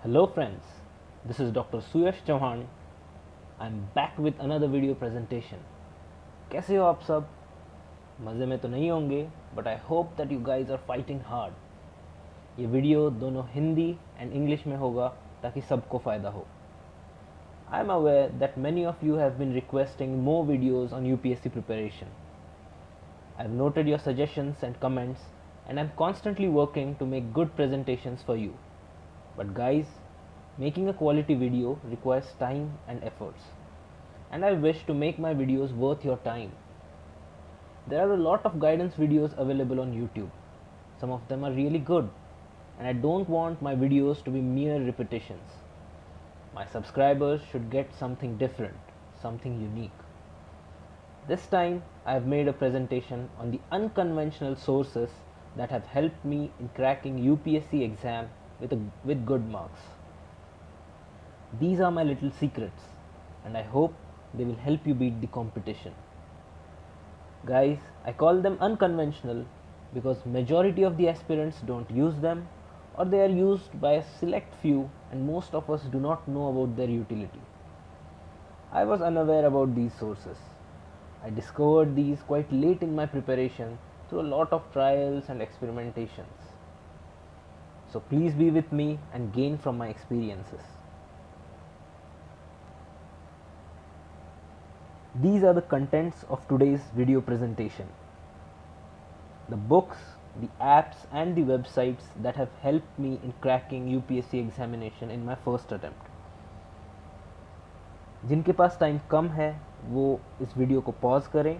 Hello friends, this is Dr. Suyash Chauhan. I'm back with another video presentation. कैसे हो आप सब? मज़े में तो नहीं होंगे, but I hope that you guys are fighting hard. ये वीडियो दोनों हिंदी एंड इंग्लिश में होगा ताकि सबको फ़ायदा हो. I am aware that many of you have been requesting more videos on UPSC preparation. I have noted your suggestions and comments and I'm constantly working to make good presentations for you. But guys, making a quality video requires time and efforts. And I wish to make my videos worth your time. There are a lot of guidance videos available on YouTube. Some of them are really good. And I don't want my videos to be mere repetitions. My subscribers should get something different, something unique. This time I have made a presentation on the unconventional sources that have helped me in cracking UPSC exam with good marks. These are my little secrets and I hope they will help you beat the competition. Guys, I call them unconventional because majority of the aspirants don't use them or they are used by a select few and most of us do not know about their utility. I was unaware about these sources. I discovered these quite late in my preparation through a lot of trials and experimentations. So please be with me and gain from my experiences. These are the contents of today's video presentation. The books, the apps and the websites that have helped me in cracking UPSC examination in my first attempt. जिनके पास time कम है वो इस video को pause करें,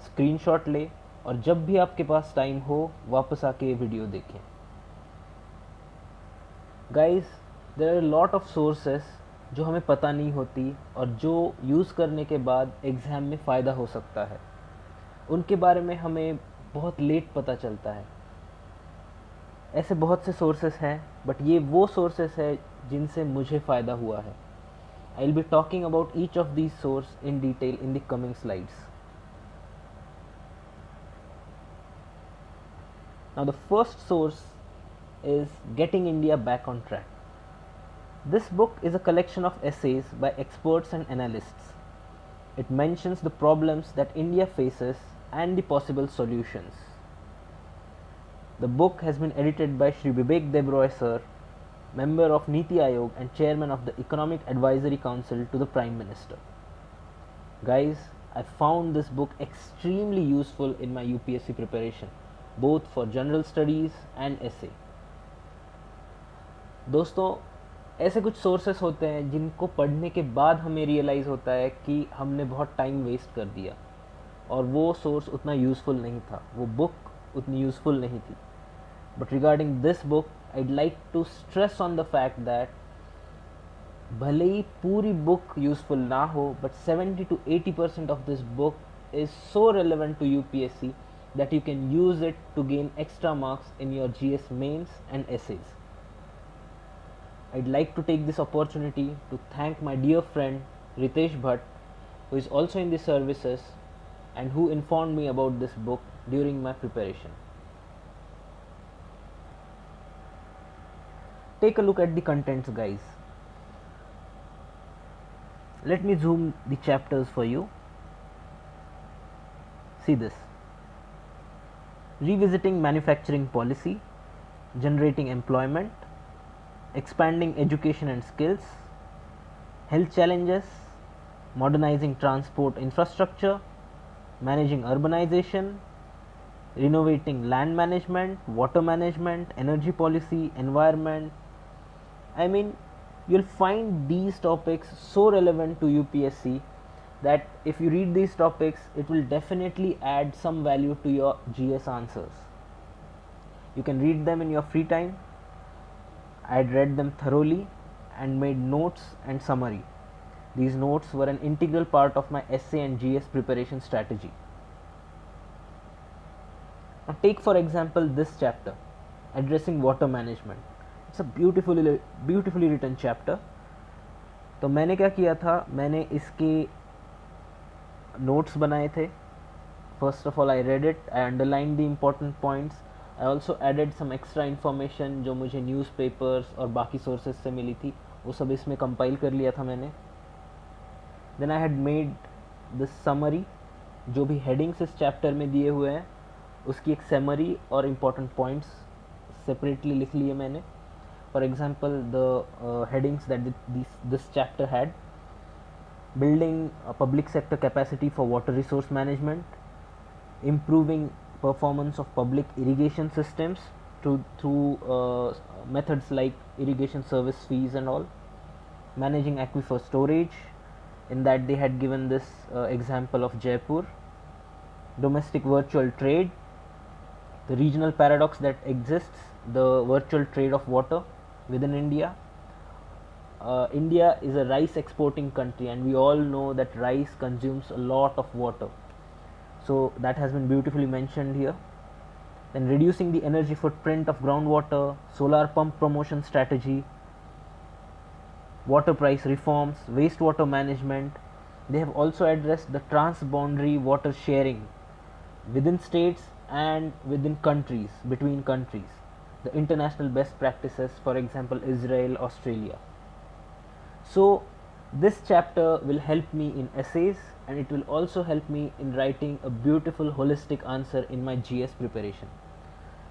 screenshot लें और जब भी आपके पास टाइम हो वापस आके ये वीडियो देखें. Guys, there are lot of sources जो हमें पता नहीं होती और जो यूज़ करने के बाद एग्ज़ाम में फ़ायदा हो सकता है. उनके बारे में हमें बहुत लेट पता चलता है. ऐसे बहुत से सोर्सेस हैं बट ये वो सोर्सेस है जिनसे मुझे फ़ायदा हुआ है. I will be talking about each of these sources in detail in the coming slides. Now the first source is Getting India Back on Track. This book is a collection of essays by experts and analysts. It mentions the problems that India faces and the possible solutions. The book has been edited by Shri Vivek Debroy sir, member of Niti Aayog and chairman of the Economic Advisory Council to the Prime Minister. Guys, I found this book extremely useful in my UPSC preparation, both for general studies and essay. दोस्तों, ऐसे कुछ sources होते हैं जिनको पढ़ने के बाद हमें रियलाइज़ होता है कि हमने बहुत टाइम वेस्ट कर दिया और वो सोर्स उतना यूज़फुल नहीं था, वो बुक उतनी यूज़फुल नहीं थी. But regarding this book I'd like to stress on the fact that भले ही पूरी बुक यूज़फुल ना हो but 70 to 80% of this book is so relevant to UPSC that you can use it to gain extra marks in your GS mains and essays. I'd like to take this opportunity to thank my dear friend Ritesh Bhatt, who is also in the services and who informed me about this book during my preparation. Take a look at the contents, guys. Let me zoom the chapters for you. See this: revisiting manufacturing policy, generating employment, expanding education and skills, health challenges, modernizing transport infrastructure, managing urbanization, renovating land management, water management, energy policy, environment. I mean, you'll find these topics so relevant to UPSC that if you read these topics, it will definitely add some value to your GS answers. You can read them in your free time. I had read them thoroughly and made notes and summary. These notes were an integral part of my essay and GS preparation strategy. Now take for example this chapter, addressing water management. It's a beautifully written chapter. तो मैंने क्या किया था, मैंने इसके notes बनाए थे. First of all I read it, I underlined the important points. I also added some extra information जो मुझे न्यूज़पेपर्स और बाकी सोर्सेज से मिली थी, वो सब इसमें कंपाइल कर लिया था मैंने. Then I had made this summary, जो भी हेडिंग्स इस चैप्टर में दिए हुए हैं उसकी एक समरी और इम्पोर्टेंट पॉइंट्स सेपरेटली लिख लिए मैंने. For example the headings that this chapter had: building a public sector capacity for water resource management, improving performance of public irrigation systems through methods like irrigation service fees and all, managing aquifer storage. In that they had given this example of Jaipur, domestic virtual trade, the regional paradox that exists, the virtual trade of water within India. India is a rice exporting country and we all know that rice consumes a lot of water, so that has been beautifully mentioned here. Then reducing the energy footprint of groundwater, solar pump promotion strategy, water price reforms, wastewater management. They have also addressed the transboundary water sharing within states and within countries, between countries, the international best practices, for example Israel, Australia. So this chapter will help me in essays and it will also help me in writing a beautiful holistic answer in my GS preparation.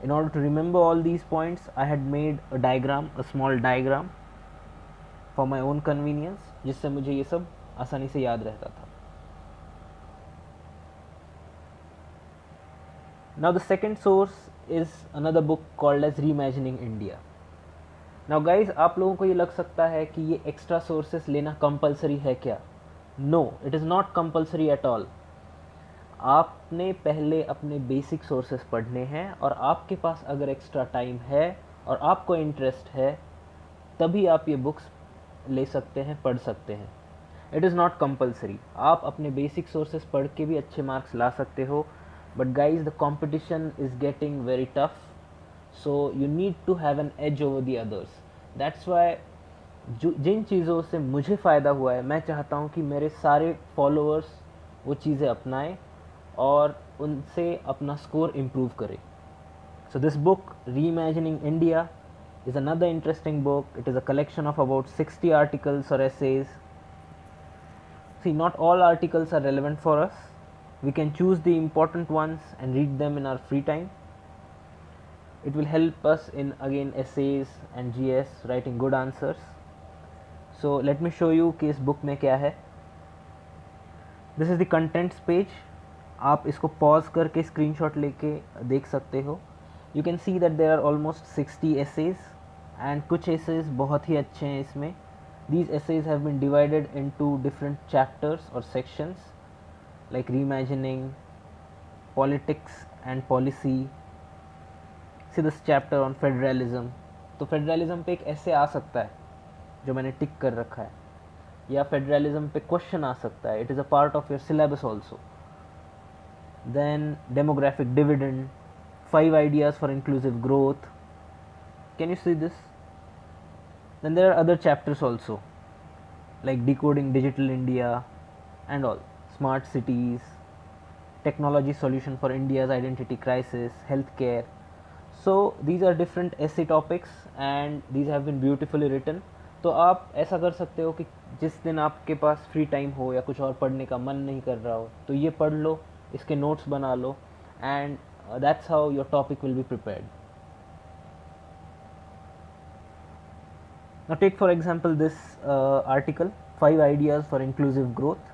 In order to remember all these points, I had made a diagram, a small diagram for my own convenience, जिससे मुझे ये सब आसानी से याद रहता था. Now the second source is another book called as Reimagining India. Now guys, आप लोगों को ये लग सकता है कि ये एक्स्ट्रा सोर्सेस लेना कंपलसरी है क्या? No, it is not compulsory at all. आपने पहले अपने बेसिक सोर्सेस पढ़ने हैं और आपके पास अगर एक्स्ट्रा टाइम है और आपको इंटरेस्ट है तभी आप ये बुक्स ले सकते हैं, पढ़ सकते हैं. It is not compulsory. आप अपने बेसिक सोर्सेस पढ़ के भी अच्छे मार्क्स ला सकते हो, but guys the competition is getting very tough, so you need to have an edge over the others. That's why जिन चीज़ों से मुझे फ़ायदा हुआ है मैं चाहता हूँ कि मेरे सारे फॉलोअर्स वो चीज़ें अपनाएं और उनसे अपना स्कोर इम्प्रूव करें. So this book Reimagining India is another interesting book. It is a collection of about 60 articles or essays. See, not all articles are relevant for us. We can choose the important ones and read them in our free time. It will help us in again essays and GS writing good answers. So let me show you कि इस book में क्या है. This is the contents page. आप इसको pause करके screenshot लेके देख सकते हो. You can see that there are almost 60 essays and कुछ essays बहुत ही अच्छे हैं इसमें. These essays have been divided into different chapters or sections like reimagining, politics and policy. See this chapter on federalism. तो federalism पे एक essay आ सकता है जो मैंने टिक कर रखा है, या federalism पे question आ सकता है. It is a part of your syllabus also. Then demographic dividend, 5 ideas for inclusive growth. Can you see this? Then there are other chapters also like decoding digital India and all, smart cities, technology solution for India's identity crisis, healthcare. So these are different essay topics and these have been beautifully written. तो आप ऐसा कर सकते हो कि जिस दिन आपके पास फ्री टाइम हो या कुछ और पढ़ने का मन नहीं कर रहा हो तो ये पढ़ लो, इसके नोट्स बना लो and that's how your topic will be prepared. Now take for example this article, 5 ideas for inclusive growth.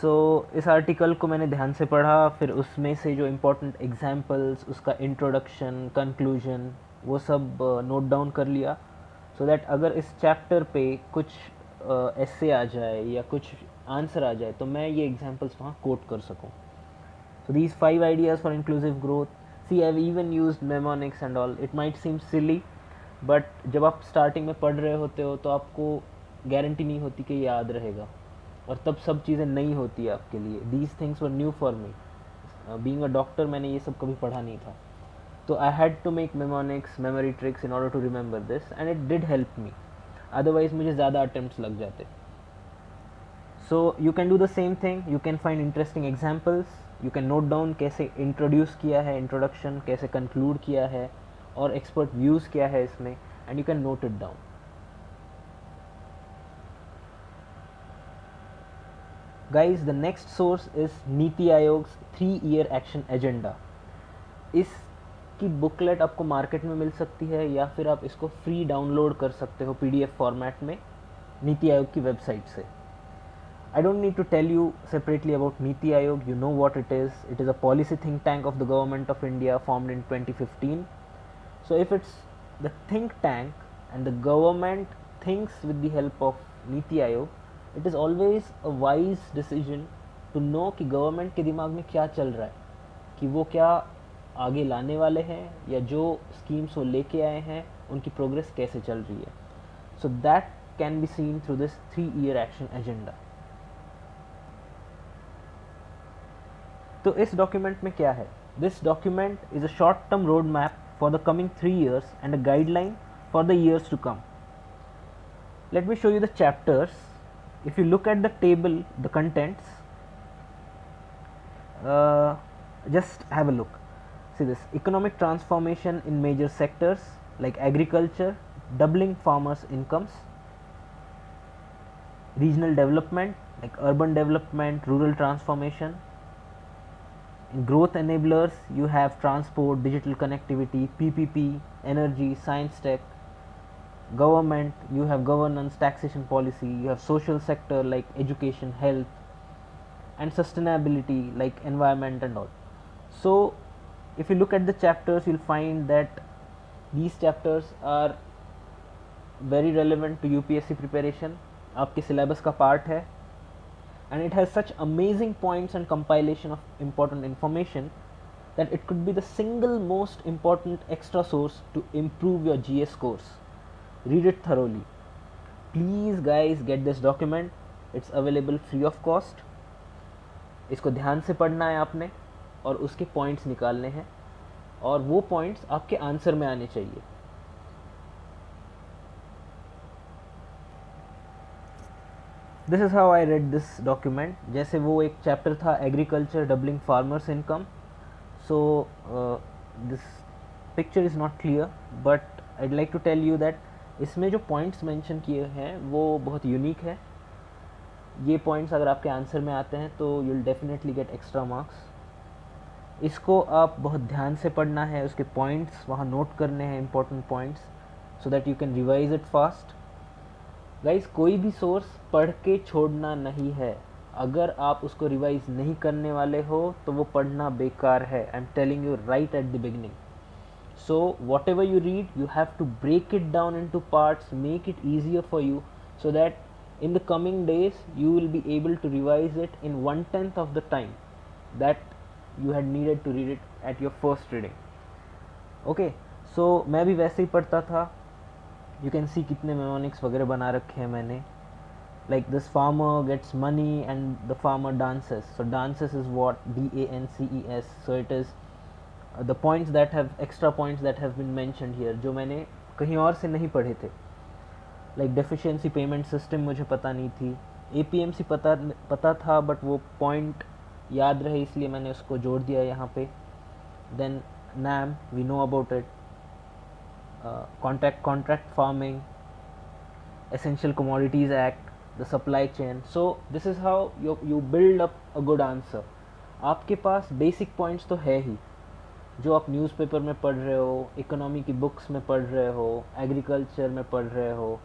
So इस आर्टिकल को मैंने ध्यान से पढ़ा, फिर उसमें से जो इम्पोर्टेंट एग्जाम्पल्स, उसका इंट्रोडक्शन, कंक्लूजन, वो सब नोट डाउन कर लिया, सो दैट अगर इस चैप्टर पे कुछ एसे आ जाए या कुछ आंसर आ जाए तो मैं ये एग्जाम्पल्स वहाँ कोट कर सकूँ. So these 5 ideas for inclusive growth. See, I've even used mnemonics and all. It might seem silly, but जब आप स्टार्टिंग में पढ़ रहे होते हो तो आपको गारंटी नहीं होती कि याद रहेगा, और तब सब चीज़ें नई होती है आपके लिए. These things were new for me. Being a doctor, मैंने ये सब कभी पढ़ा नहीं था, तो I had to make mnemonics, memory tricks in order to remember this, and it did help me. Otherwise मुझे ज़्यादा attempts लग जाते. So you can do the same thing. You can find interesting examples, you can note down कैसे introduce किया है, introduction कैसे conclude किया है, और एक्सपर्ट व्यूज़ क्या है इसमें, and you can note it down. Guys, the next source is नीति आयोग्स 3-year एक्शन एजेंडा. इसकी बुकलेट आपको मार्केट में मिल सकती है या फिर आप इसको फ्री डाउनलोड कर सकते हो PDF फॉर्मेट में नीति आयोग की वेबसाइट से. I don't need to tell you separately about Niti Aayog. You know what it is. It is a policy think tank of the government of India formed in 2015. So if it's the think tank and the government thinks with the help of Niti Aayog, it is always a wise decision to know कि government के दिमाग में क्या चल रहा है, कि वो क्या आगे लाने वाले हैं या जो स्कीम्स वो लेके आए हैं उनकी प्रोग्रेस कैसे चल रही है. So that can be seen through this 3-year action agenda. तो इस डॉक्यूमेंट में क्या है? This document is a short term road map for the coming 3 years and a guideline for the years to come. Let me show you the chapters. If you look at the table, the contents, just have a look. See this: economic transformation in major sectors like agriculture, doubling farmers' incomes; regional development like urban development, rural transformation. In growth enablers, you have transport, digital connectivity, PPP, energy, science tech. Government, you have governance, taxation policy. You have social sector like education, health, and sustainability like environment and all. So if you look at the chapters, you'll find that these chapters are very relevant to UPSC preparation. आपके syllabus का part है. And it has such amazing points and compilation of important information that it could be the single most important extra source to improve your GS scores. Read it thoroughly. Please guys, get this document. It's available free of cost. इसको ध्यान से पढ़ना है आपने और उसके points निकालने हैं और वो पॉइंट्स आपके आंसर में आने चाहिए. This is how I read this document. जैसे वो एक चैप्टर था agriculture doubling farmers income. So this picture is not clear but I'd like to tell you that इसमें जो पॉइंट्स मेंशन किए हैं वो बहुत यूनिक है. ये पॉइंट्स अगर आपके आंसर में आते हैं तो you will definitely get extra marks. इसको आप बहुत ध्यान से पढ़ना है, उसके पॉइंट्स वहाँ नोट करने हैं, important points, so that you can revise it fast. Guys, कोई भी सोर्स पढ़ के छोड़ना नहीं है. अगर आप उसको रिवाइज नहीं करने वाले हो तो वो पढ़ना बेकार है. I am telling you right at the beginning. So whatever you read, you have to break it down in two parts, make it easier for you so that in the coming days you will be able to revise it in 1/10 of the time that you had needed to read it at your first reading. Okay, so मैं भी वैसे ही पढ़ता था. You can see कितने mnemonics वगैरह बना रखे हैं मैंने. Like this farmer gets money and the farmer dances. So dances is what? DANCES. So it is the points that have extra points that have been mentioned here जो मैंने कहीं और से नहीं पढ़े थे. लाइक डेफिशिएंसी पेमेंट सिस्टम मुझे पता नहीं थी. APMC पता था बट वो पॉइंट याद रहे इसलिए मैंने उसको जोड़ दिया यहाँ पे. Then NAM, we know about it. Contract farming, essential commodities act, the supply chain. So this is how you build up a good answer. आपके पास बेसिक पॉइंट्स तो है ही जो आप न्यूज़पेपर में पढ़ रहे हो, इकोनॉमी की बुक्स में पढ़ रहे हो, एग्रीकल्चर में पढ़ रहे हो,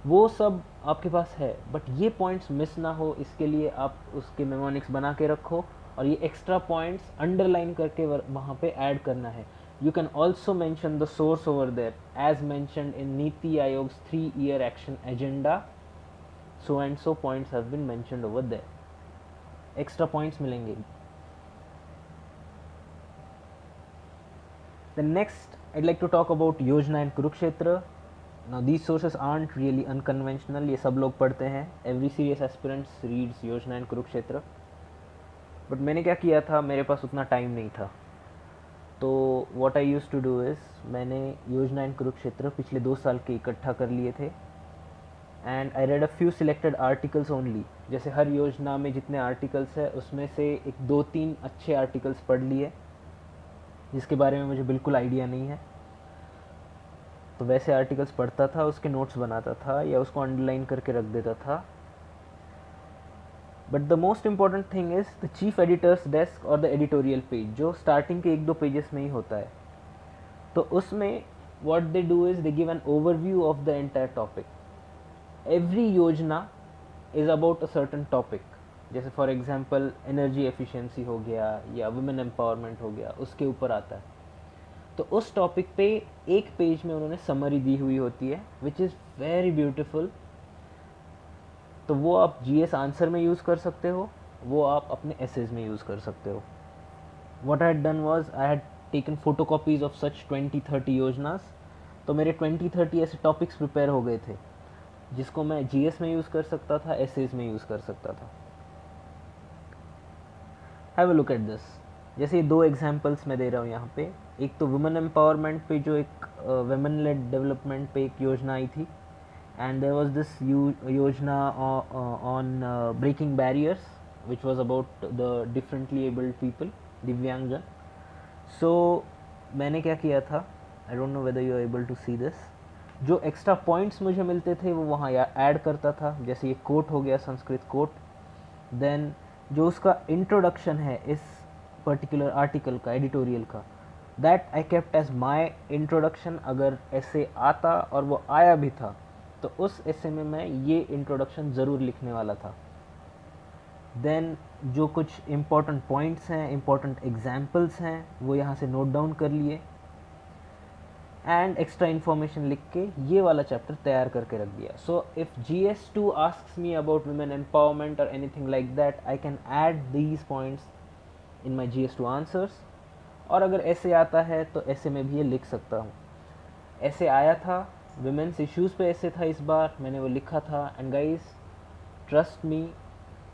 वो सब आपके पास है. बट ये पॉइंट्स मिस ना हो इसके लिए आप उसके मेमोनिक्स बना के रखो और ये एक्स्ट्रा पॉइंट्स अंडरलाइन करके वहाँ पे ऐड करना है. You can also mention the source over there as mentioned in Niti Aayog's 3-year action agenda. So and so points have been mentioned over there. Extra points मिलेंगे. Then next, I'd like to talk about Yojana and Kurukshetra. Now these sources aren't really unconventional. ये सब लोग पढ़ते हैं. Every serious aspirant reads Yojana and Kurukshetra. But मैंने क्या किया था, मेरे पास उतना टाइम नहीं था. तो what I used to do is मैंने योजना एंड कुरुक्षेत्र पिछले 2 साल के इकट्ठा कर लिए थे and I read a few selected articles only. जैसे हर योजना में जितने आर्टिकल्स है उसमें से एक 2-3 अच्छे आर्टिकल्स पढ़ लिए जिसके बारे में मुझे बिल्कुल आइडिया नहीं है, तो वैसे आर्टिकल्स पढ़ता था, उसके नोट्स बनाता था या उसको अंडरलाइन करके रख देता था। But the most important thing is the chief editor's desk और द एडिटोरियल पेज, जो स्टार्टिंग के 1-2 पेजेस में ही होता है। तो उसमें what they do is they give an overview of the entire topic. Every Yojana is about a certain topic, जैसे फॉर एग्जांपल एनर्जी एफिशिएंसी हो गया या वुमेन एम्पावरमेंट हो गया, उसके ऊपर आता है। तो उस टॉपिक पे एक पेज में उन्होंने समरी दी हुई होती है विच इज़ वेरी ब्यूटिफुल। तो वो आप जीएस आंसर में यूज़ कर सकते हो, वो आप अपने एसेज में यूज़ कर सकते हो। What I had done was I had taken photocopies of such 20-30 योजनास। तो मेरे 20-30 ऐसे टॉपिक्स प्रिपेयर हो गए थे जिसको मैं जीएस में यूज़ कर सकता था, एसेज में यूज़ कर सकता था। Have a look at this. जैसे ये 2 एग्जांपल्स मैं दे रहा हूँ यहाँ पे। एक तो वुमेन एम्पावरमेंट पे, जो एक वुमेन लेड डेवलपमेंट पे एक योजना आई थी, and there was this yojana on breaking barriers which was about the differently abled people, दिव्यांगजन। so मैंने क्या किया था, I don't know whether you are able to see this, जो एक्स्ट्रा पॉइंट्स मुझे मिलते थे वो वहाँ ऐड करता था। जैसे ये कोट हो गया, संस्कृत कोट। देन जो उसका इंट्रोडक्शन है इस पर्टिकुलर आर्टिकल का, एडिटोरियल का, that I kept as my introduction. अगर ऐसे आता और वो आया भी था तो उस ऐसे में मैं ये इंट्रोडक्शन ज़रूर लिखने वाला था। देन जो कुछ इम्पॉर्टेंट पॉइंट्स हैं, इम्पॉर्टेंट एग्जाम्पल्स हैं, वो यहाँ से नोट डाउन कर लिए एंड एक्स्ट्रा इन्फॉर्मेशन लिख के ये वाला चैप्टर तैयार करके रख दिया। So if GS2 asks me about women empowerment और anything like that, I can add these points in my GS2 answers. और अगर ऐसे आता है तो ऐसे में भी ये लिख सकता हूँ। ऐसे आया था, विमेंस इश्यूज़ पे ऐसे था, इस बार मैंने वो लिखा था। And guys trust me,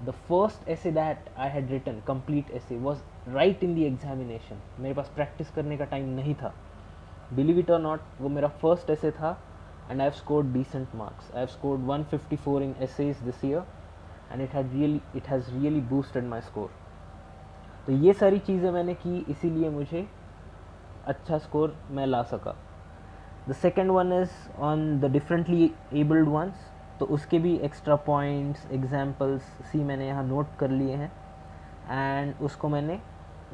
the first essay that I had written, complete essay, was right in the examination. मेरे पास प्रैक्टिस करने का टाइम नहीं था, बिलीव इट और नॉट, वो मेरा फर्स्ट ऐसे था। And I have scored decent marks. I have scored 154 in essays this year and it has really boosted my score. तो ये सारी चीज़ें मैंने की, इसीलिए मुझे अच्छा स्कोर मैं ला सका। The second one is on the differently abled ones. तो उसके भी एक्स्ट्रा पॉइंट्स, एग्जाम्पल्स सी मैंने यहाँ नोट कर लिए हैं एंड उसको मैंने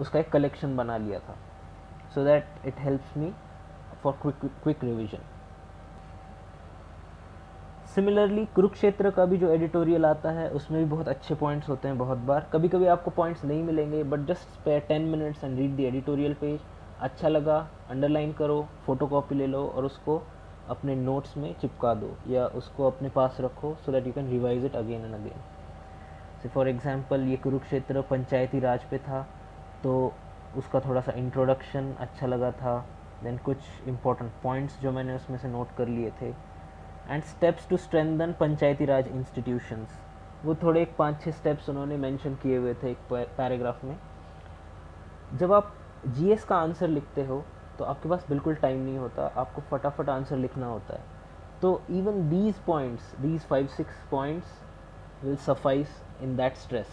उसका एक कलेक्शन बना लिया था, so that it helps me for quick revision. Similarly Kurukshetra का भी जो एडिटोरियल आता है उसमें भी बहुत अच्छे पॉइंट्स होते हैं। बहुत बार कभी कभी आपको पॉइंट्स नहीं मिलेंगे, but just spare 10 minutes and read the editorial page. अच्छा लगा, अंडरलाइन करो, फोटोकॉपी ले लो और उसको अपने नोट्स में चिपका दो या उसको अपने पास रखो, सो that you can revise it again and again. से फॉर एग्जांपल ये कुरुक्षेत्र पंचायती राज पे था, तो उसका थोड़ा सा इंट्रोडक्शन अच्छा लगा था। देन कुछ इंपॉर्टेंट पॉइंट्स जो मैंने उसमें से नोट कर लिए थे, and steps to strengthen panchayati raj institutions, वो थोड़े एक 5-6 स्टेप्स उन्होंने मेंशन किए हुए थे एक पैराग्राफ में। जब आप जीएस का आंसर लिखते हो तो आपके पास बिल्कुल टाइम नहीं होता, आपको फटाफट आंसर लिखना होता है। तो even these points, these 5-6 points will suffice in that stress.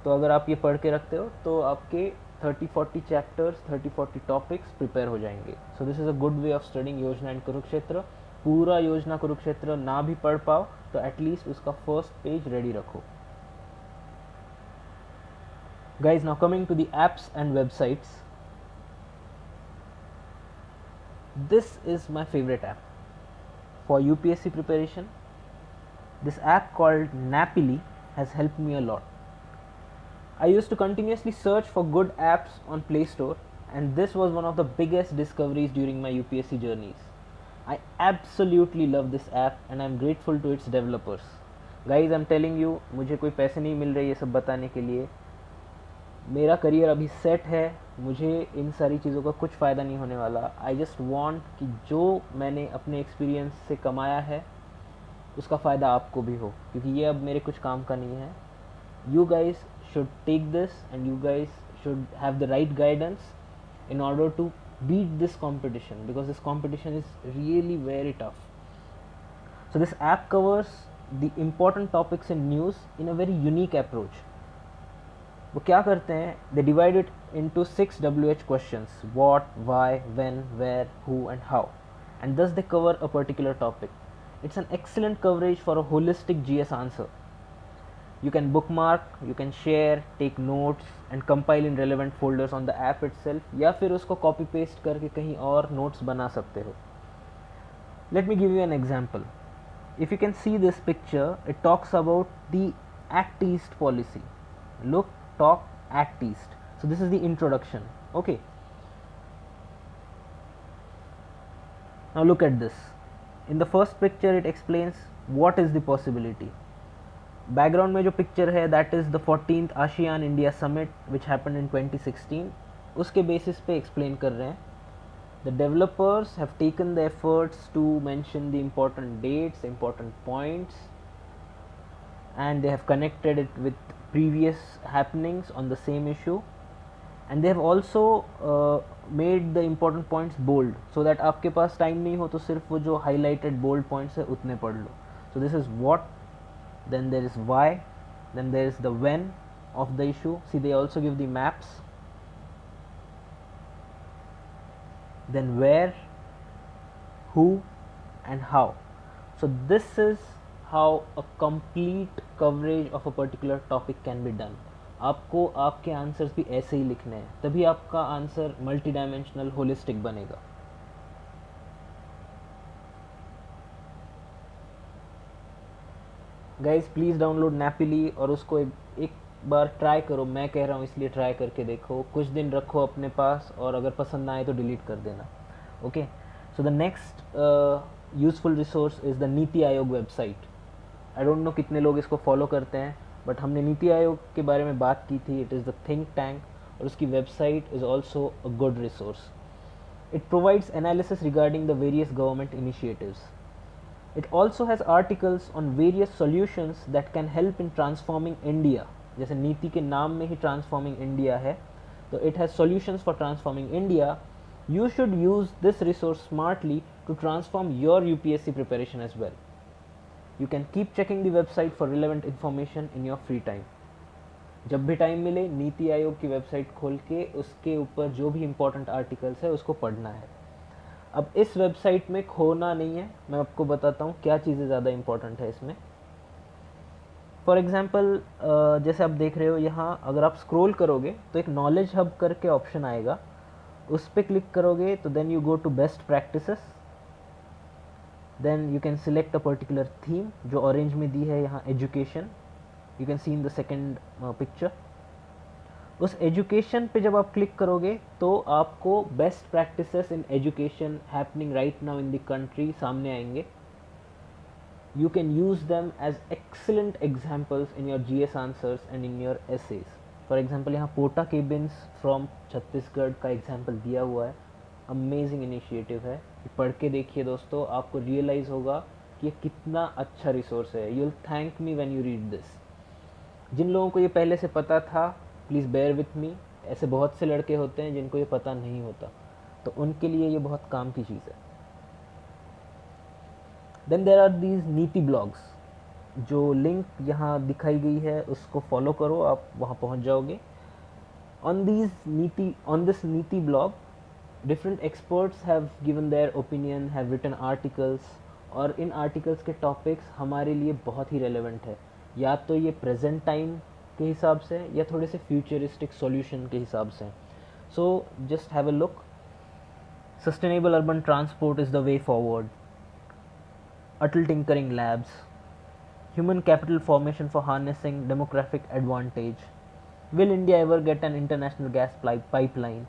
तो अगर आप ये पढ़ के रखते हो तो आपके 30-40 चैप्टर्स, 30-40 टॉपिक्स प्रिपेयर हो जाएंगे। सो this is a good way of studying योजना एंड कुरुक्षेत्र। पूरा योजना कुरुक्षेत्र ना भी पढ़ पाओ तो एटलीस्ट उसका फर्स्ट पेज रेडी रखो। Guys, now coming to the apps and websites, this is my favorite app for UPSC preparation. This app called Napily has helped me a lot. I used to continuously search for good apps on Play Store, and this was one of the biggest discoveries during my UPSC journeys. I absolutely love this app and I'm grateful to its developers. Guys, I'm telling you, मुझे कोई पैसे नहीं मिल रहे ये सब बताने के लिए। मेरा करियर अभी सेट है, मुझे इन सारी चीज़ों का कुछ फ़ायदा नहीं होने वाला। आई जस्ट वांट कि जो मैंने अपने एक्सपीरियंस से कमाया है उसका फ़ायदा आपको भी हो, क्योंकि ये अब मेरे कुछ काम का नहीं है। You guys should take this and you guys should have the right guidance in order to beat this competition, because this competition is really very tough. So this app covers the important topics in news in a very unique approach. वो क्या करते हैं, they divide it into 6 WH questions: what, why, when, where, who and how, and thus they cover a particular topic. It's an excellent coverage for a holistic GS answer. You can bookmark, you can share, take notes and compile in relevant folders on the app itself, या फिर उसको copy paste करके कहीं और notes बना सकते हो. Let me give you an example. If you can see this picture, it talks about the Act East policy. Look, talk, Act East. So this is the introduction. Okay. Now look at this. In the first picture, it explains what is the possibility. Background में जो picture है, that is the 14th ASEAN India Summit which happened in 2016. उसके basis पे explain कर रहे हैं. The developers have taken the efforts to mention the important dates, important points, and they have connected it with previous happenings on the same issue, and they have also made the important points bold so that आपके पास time नहीं हो तो सिर्फ वो जो highlighted bold points है उतने पढ़ लो. So this is what, then there is why, then there is the when of the issue. See, they also give the maps, then where, who and how. So this is how a complete coverage of a particular topic can be done. आपको आपके answers भी ऐसे ही लिखने हैं, तभी आपका answer multi dimensional holistic बनेगा. Guys please download नैपिली और उसको एक बार ट्राई करो. मैं कह रहा हूँ इसलिए ट्राई करके देखो, कुछ दिन रखो अपने पास और अगर पसंद ना आए तो डिलीट कर देना. Okay, so the next useful resource is the NITI Aayog website. I don't know कितने लोग इसको फॉलो करते हैं, बट हमने नीति आयोग के बारे में बात की थी. It is the think tank और उसकी website is also a good resource. It provides analysis regarding the various government initiatives. It also has articles on various solutions that can help in transforming India. जैसे नीति के नाम में ही transforming India है, तो it has solutions for transforming India. You should use this resource smartly to transform your UPSC preparation as well. You can keep checking the website for relevant information in your free time. जब भी time मिले नीति आयोग की website खोल के उसके ऊपर जो भी इम्पोर्टेंट आर्टिकल्स है उसको पढ़ना है. अब इस वेबसाइट में खोना नहीं है, मैं आपको बताता हूँ क्या चीज़ें ज़्यादा इम्पोर्टेंट है इसमें. फॉर एग्जांपल जैसे आप देख रहे हो यहाँ, अगर आप स्क्रॉल करोगे तो एक नॉलेज हब करके ऑप्शन आएगा, उस पर क्लिक करोगे तो then you go to best practices. Then you can select a particular theme जो ऑरेंज में दी है यहाँ, education. You can see in the second picture. उस एजुकेशन पे जब आप क्लिक करोगे तो आपको best practices in education happening right now in the country सामने आएंगे. You can use them as excellent examples in your GS answers and in your essays. For example यहाँ पोटा केबिन्स फ्रॉम छत्तीसगढ़ का एग्जाम्पल दिया हुआ है. अमेजिंग इनिशिएटिव है, पढ़ के देखिए दोस्तों, आपको रियलाइज़ होगा कि ये कितना अच्छा रिसोर्स है. You will thank me when you read this. जिन लोगों को ये पहले से पता था, प्लीज़ बेयर विथ मी. ऐसे बहुत से लड़के होते हैं जिनको ये पता नहीं होता, तो उनके लिए ये बहुत काम की चीज़ है. देन देर आर दीज नीति ब्लॉग्स. जो लिंक यहाँ दिखाई गई है उसको फॉलो करो, आप वहाँ पहुँच जाओगे. On this Niti blog different experts have given their opinion, have written articles, और इन आर्टिकल्स के टॉपिक्स हमारे लिए बहुत ही रेलेवेंट है. या तो ये प्रेजेंट टाइम के हिसाब से या थोड़े से फ्यूचरिस्टिक सॉल्यूशन के हिसाब से. So just have a look. Sustainable urban transport is the way forward. Atal tinkering labs. Human capital formation for harnessing demographic advantage. Will India ever get an international gas pipeline.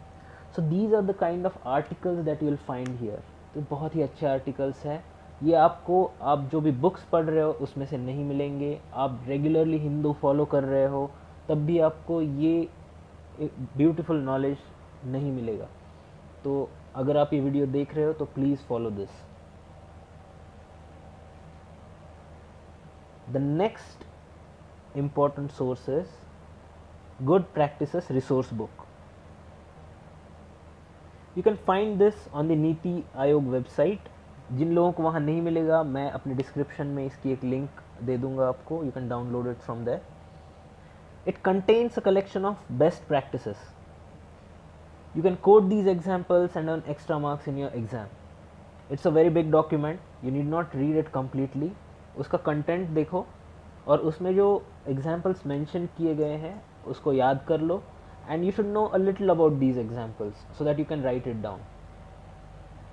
So these are the kind of articles that you will find here. तो बहुत ही अच्छे articles हैं. ये आपको, आप जो भी books पढ़ रहे हो उसमें से नहीं मिलेंगे. आप रेगुलरली हिंदू फॉलो कर रहे हो तब भी आपको ये ब्यूटीफुल नॉलेज नहीं मिलेगा. तो अगर आप ये वीडियो देख रहे हो तो please follow this. The next important source is good practices resource book. You can find this on the Niti Ayog website. जिन लोगों को वहाँ नहीं मिलेगा, मैं अपने डिस्क्रिप्शन में इसकी एक लिंक दे दूंगा आपको, you can download it from there. It contains a collection of best practices. You can quote these examples and earn extra marks in your exam. It's a very big document. You need not read it completely. उसका content देखो और उसमें जो examples mention किए गए हैं उसको याद कर लो, and you should know a little about these examples so that you can write it down.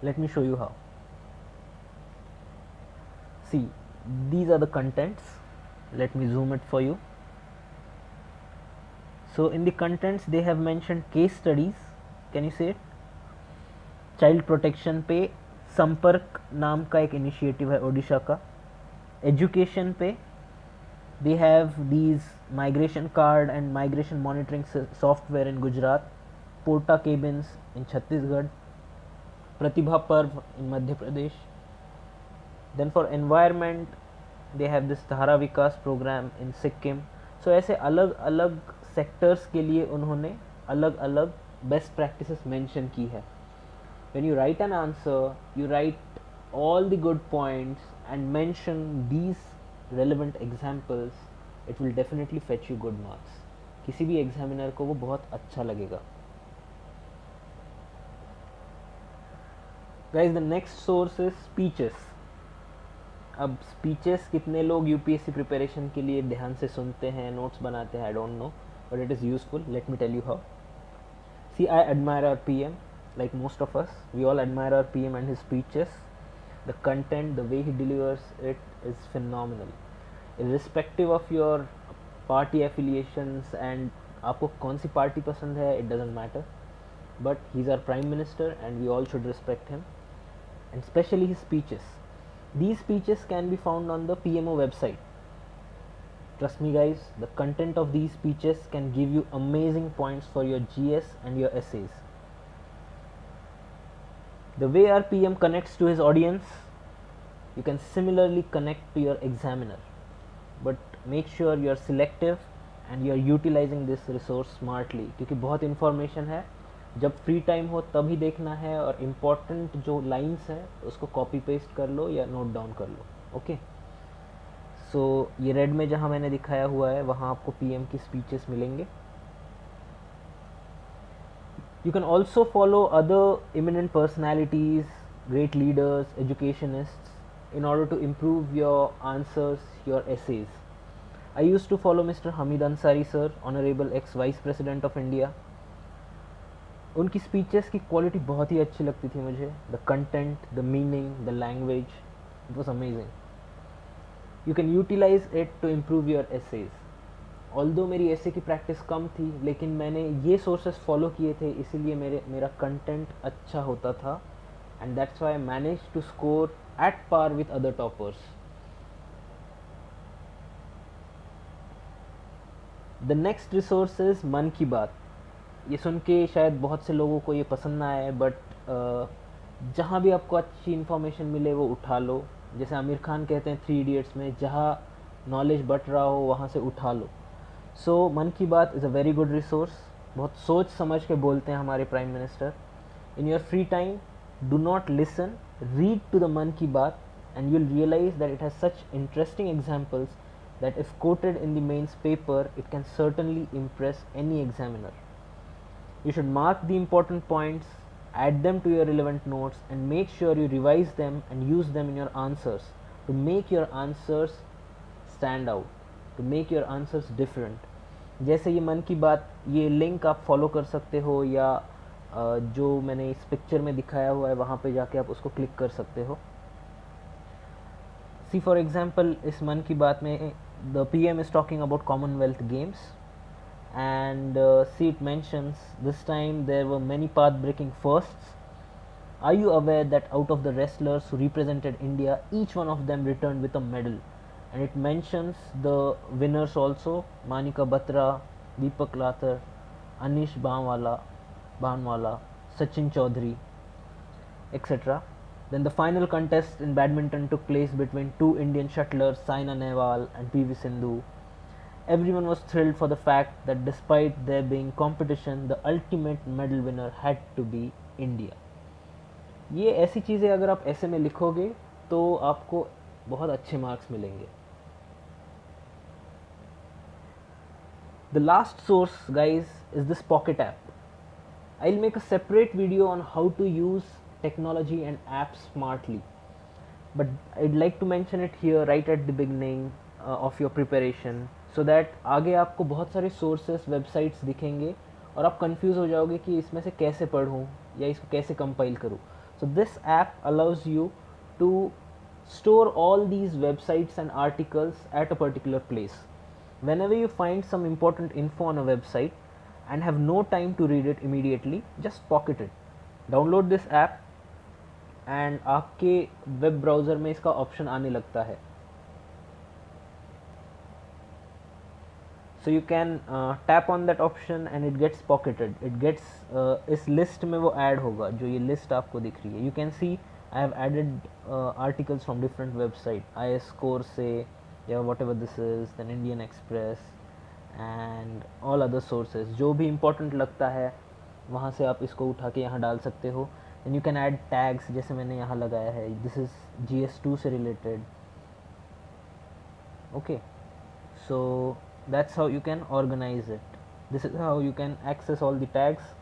Let me show you how. See, these are the contents. Let me zoom it for you. So in the contents they have mentioned case studies. Can you say it? Child protection पे संपर्क नाम का एक initiative है ओडिशा का. Education पे they have these migration card and migration monitoring software in Gujarat, porta cabins in Chhattisgarh, Pratibha Parv in Madhya Pradesh. Then for environment they have this Dhara Vikas programme इन सिक्किम. सो ऐसे अलग अलग सेक्टर्स के लिए उन्होंने अलग अलग बेस्ट प्रैक्टिसेस मेंशन की है. When you write an answer, you write all the good points and mention these relevant examples. It will definitely fetch you good marks. किसी भी एग्जामिनर को वो बहुत अच्छा लगेगा. Guys, the next source is speeches. अब speeches कितने लोग यूपीएससी प्रिपरेशन के लिए ध्यान से सुनते हैं, नोट्स बनाते हैं, I don't know, but it is useful. Let me tell you how. See, I admire our PM. Like most of us, we all admire our PM and his speeches. The content, the way he delivers it is phenomenal. Irrespective of your party affiliations and आपको कौन सी party पसंद है, it doesn't matter. But he's our prime minister and we all should respect him. And especially his speeches. These speeches can be found on the PMO website. Trust me guys, the content of these speeches can give you amazing points for your GS and your essays. The way our PM connects to his audience, you can similarly connect to your examiner. But make sure you are selective and you are utilizing this resource smartly. क्योंकि बहुत information है, जब free time हो तभी देखना है और important जो lines है उसको copy paste कर लो या note down कर लो. Okay? So ये red में जहाँ मैंने दिखाया हुआ है वहाँ आपको PM की speeches मिलेंगे. You can also follow other eminent personalities, great leaders, educationists in order to improve your answers, your essays. I used to follow Mr. Hamid Ansari sir, Honorable ex-Vice President of India. उनकी speeches की quality बहुत ही अच्छी लगती थी मुझे. The content, the meaning, the language, it was amazing. You can utilize it to improve your essays. Although मेरी ऐसे की प्रैक्टिस कम थी, लेकिन मैंने ये सोर्सेस फॉलो किए थे, इसीलिए मेरा कंटेंट अच्छा होता था, and that's why I manage to score at par with other toppers. The next resource is Mann Ki बात. ये सुन के शायद बहुत से लोगों को ये पसंद ना आए, बट जहाँ भी आपको अच्छी इन्फॉर्मेशन मिले वो उठा लो. जैसे आमिर खान कहते हैं 3 इडियट्स में, जहाँ नॉलेज बट रहा हो वहाँ से उठा लो. सो Mann Ki Baat is a very good resource. बहुत सोच समझ के बोलते हैं हमारे prime minister. In your free time do not listen, read to the Mann Ki Baat and you will realise that it has such interesting examples that if quoted in the mains paper, it can certainly impress any examiner. You should mark the important points, add them to your relevant notes, and make sure you revise them and use them in your answers to make your answers stand out, to make your answers different. जैसे ये मन की बात, ये link आप follow कर सकते हो या जो मैंने इस पिक्चर में दिखाया हुआ है वहाँ पे जाके आप उसको क्लिक कर सकते हो. See, for example, इस मन की बात में the PM is talking about Commonwealth Games, and see, it mentions this time there were many path-breaking firsts. Are you aware that out of the wrestlers who represented India, each one of them returned with a medal? And it mentions the winners also: Manika Batra, Deepak Lathar, Anish Banwala, Sachin Chaudhary, etc. Then the final contest in badminton took place between two Indian shuttlers, Saina Nehwal and PV Sindhu. Everyone was thrilled for the fact that despite there being competition, the ultimate medal winner had to be India. ये ऐसी चीज़ें अगर आप ऐसे में लिखोगे तो आपको बहुत अच्छे मार्क्स मिलेंगे. The last source, guys, is this Pocket app. I'll make a separate video on how to use technology and apps smartly, but I'd like to mention it here right at the beginning of your preparation, so that आगे आपको बहुत सारे sources, websites दिखेंगे और आप confuse हो जाओगे कि इसमें से कैसे पढ़ूँ या इसको कैसे compile करूँ. So this app allows you to store all these websites and articles at a particular place. Whenever you find some important info on a website and have no time to read it immediately, just pocket it. Download this app and आपके web browser में इसका option आने लगता है. So you can tap on that option and it gets pocketed. It gets इस list में वो add होगा जो ये लिस्ट आपको दिख रही है. You can see I have added articles from different website, IS Core से या whatever this is, then Indian Express and all other sources. जो भी important लगता है वहाँ से आप इसको उठा के यहाँ डाल सकते हो. And you can add tags जैसे मैंने यहाँ लगाया है. This is GS2 से related. Okay, so that's how you can organize it. This is how you can access all the tags.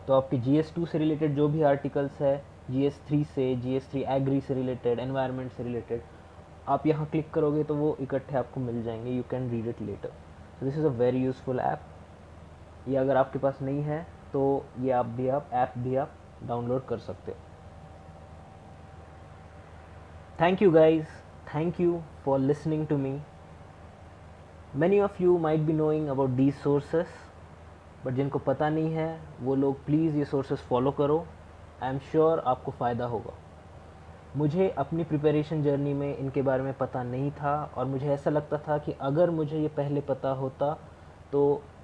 तो आपके GS2 से related जो भी articles है, GS3 से, GS3 Agri से related, environment से related, आप यहाँ क्लिक करोगे तो वो इकट्ठे आपको मिल जाएंगे. You can read it later. So this is a very useful app. ये अगर आपके पास नहीं है तो ये ऐप भी आप डाउनलोड कर सकते हो. Thank you guys, thank you for listening to me. Many of you might be knowing about these sources, but जिनको पता नहीं है वो लोग प्लीज़ ये सोर्सेस फॉलो करो. आई एम श्योर आपको फ़ायदा होगा. मुझे अपनी प्रिपरेशन जर्नी में इनके बारे में पता नहीं था और मुझे ऐसा लगता था कि अगर मुझे ये पहले पता होता तो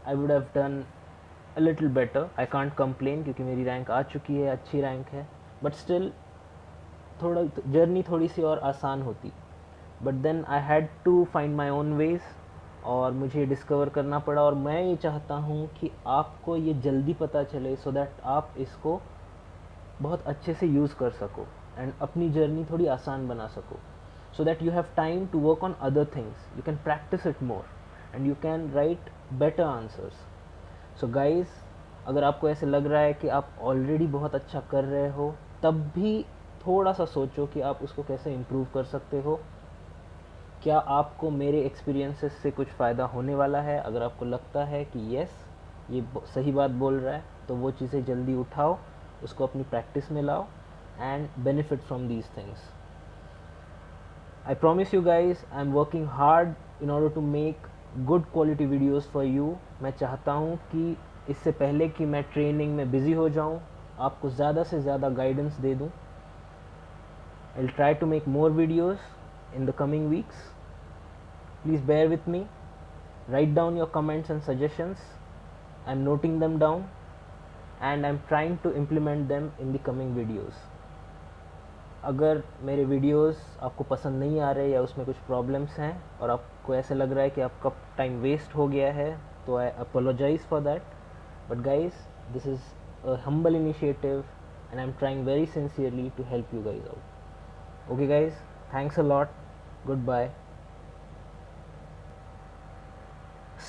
I would have done a little better. I can't complain क्योंकि मेरी रैंक आ चुकी है, अच्छी रैंक है, बट स्टिल थोड़ा जर्नी थोड़ी सी और आसान होती. But then I had to find my own ways और मुझे डिस्कवर करना पड़ा. और मैं ये चाहता हूँ कि आपको ये जल्दी पता चले सो दैट आप इसको बहुत अच्छे से यूज़ कर सको एंड अपनी जर्नी थोड़ी आसान बना सको, so that you have time to work on other things. You can practise it more and you can write better answers. So guys, अगर आपको ऐसे लग रहा है कि आप ऑलरेडी बहुत अच्छा कर रहे हो, तब भी थोड़ा सा सोचो कि आप उसको कैसे इम्प्रूव कर सकते हो. क्या आपको मेरे एक्सपीरियंसेस से कुछ फ़ायदा होने वाला है? अगर आपको लगता है कि येस, ये सही बात बोल रहा है, तो वो चीज़ें जल्दी उठाओ, उसको अपनी प्रैक्टिस में लाओ and benefit from these things. I promise you guys, I am working hard in order to make good quality videos for you. मैं चाहता हूँ कि इससे पहले कि मैं ट्रेनिंग में बिज़ी हो जाऊँ, आपको ज़्यादा से ज़्यादा गाइडेंस दे दूँ. I'll try to make more videos in the coming weeks. Please bear with me. Write down your comments and suggestions. I'm noting them down and I'm trying to implement them in the coming videos. अगर मेरे videos आपको पसंद नहीं आ रहे या उसमें कुछ problems हैं और आपको ऐसे लग रहा है कि आपका टाइम वेस्ट हो गया है, तो I apologise for that. But guys, this is a humble initiative and I am trying very sincerely to help you guys out. Okay guys, thanks a lot. Goodbye.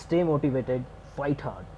Stay motivated, fight hard.